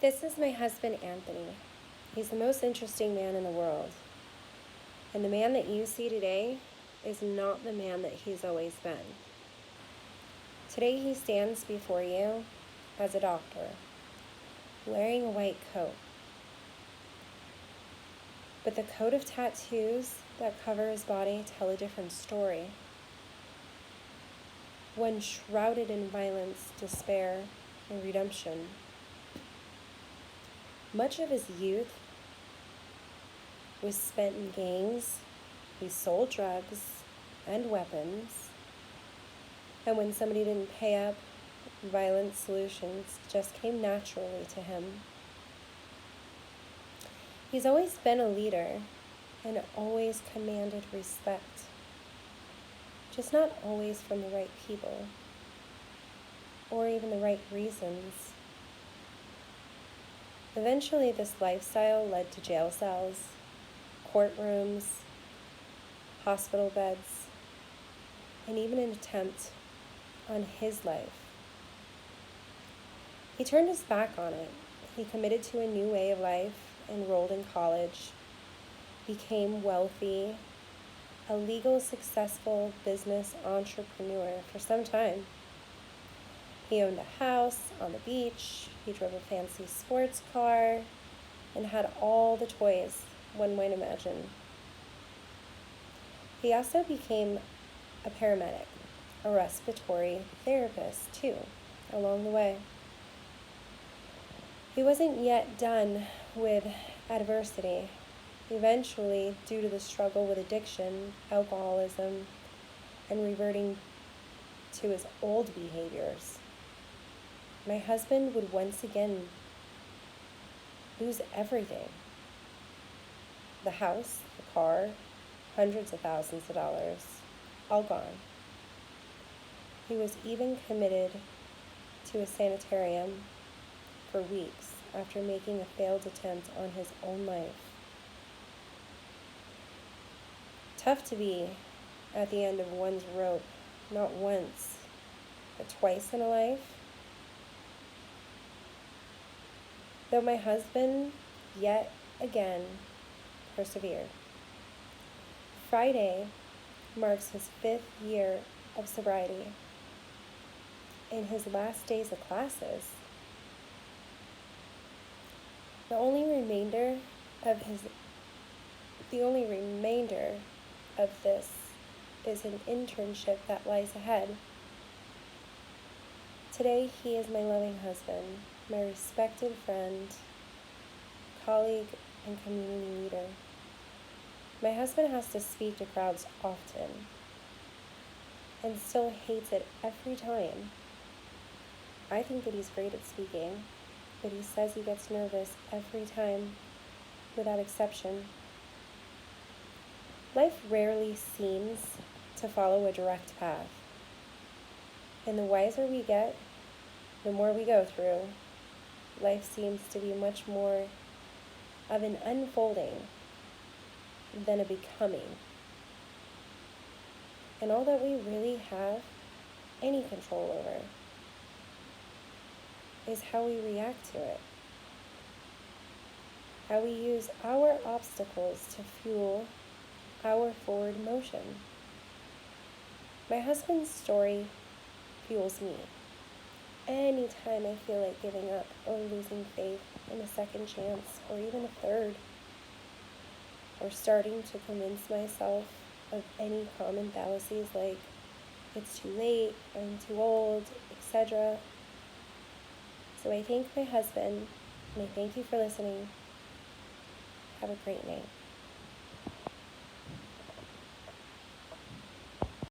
This is my husband, Anthony. He's the most interesting man in the world. And the man that you see today is not the man that he's always been. Today he stands before you as a doctor, wearing a white coat. But the coat of tattoos that cover his body tell a different story. One shrouded in violence, despair, and redemption. Much of his youth was spent in gangs. He sold drugs and weapons. And when somebody didn't pay up, violent solutions just came naturally to him. He's always been a leader and always commanded respect, just not always from the right people or even the right reasons. Eventually, this lifestyle led to jail cells, courtrooms, hospital beds, and even an attempt on his life. He turned his back on it. He committed to a new way of life, enrolled in college, became wealthy, a legal, successful business entrepreneur for some time. He owned a house on the beach, he drove a fancy sports car, and had all the toys one might imagine. He also became a paramedic, a respiratory therapist too, along the way. He wasn't yet done with adversity. Eventually, due to the struggle with addiction, alcoholism, and reverting to his old behaviors, my husband would once again lose everything. The house, the car, hundreds of thousands of dollars, all gone. He was even committed to a sanitarium for weeks after making a failed attempt on his own life. Tough to be at the end of one's rope, not once, but twice in a life. Though my husband, yet again, persevered. Friday marks his 5th year of sobriety. In his last days of classes, the only remainder of this is an internship that lies ahead. Today, he is my loving husband, my respected friend, colleague, and community leader. My husband has to speak to crowds often and still hates it every time. I think that he's great at speaking, but he says he gets nervous every time, without exception. Life rarely seems to follow a direct path. And the wiser we get, the more we go through, life seems to be much more of an unfolding than a becoming. And all that we really have any control over is how we react to it. How we use our obstacles to fuel our forward motion. My husband's story fuels me. Anytime I feel like giving up or losing faith in a second chance or even a third, or starting to convince myself of any common fallacies like it's too late, I'm too old, etc. So I thank my husband, and I thank you for listening. Have a great night.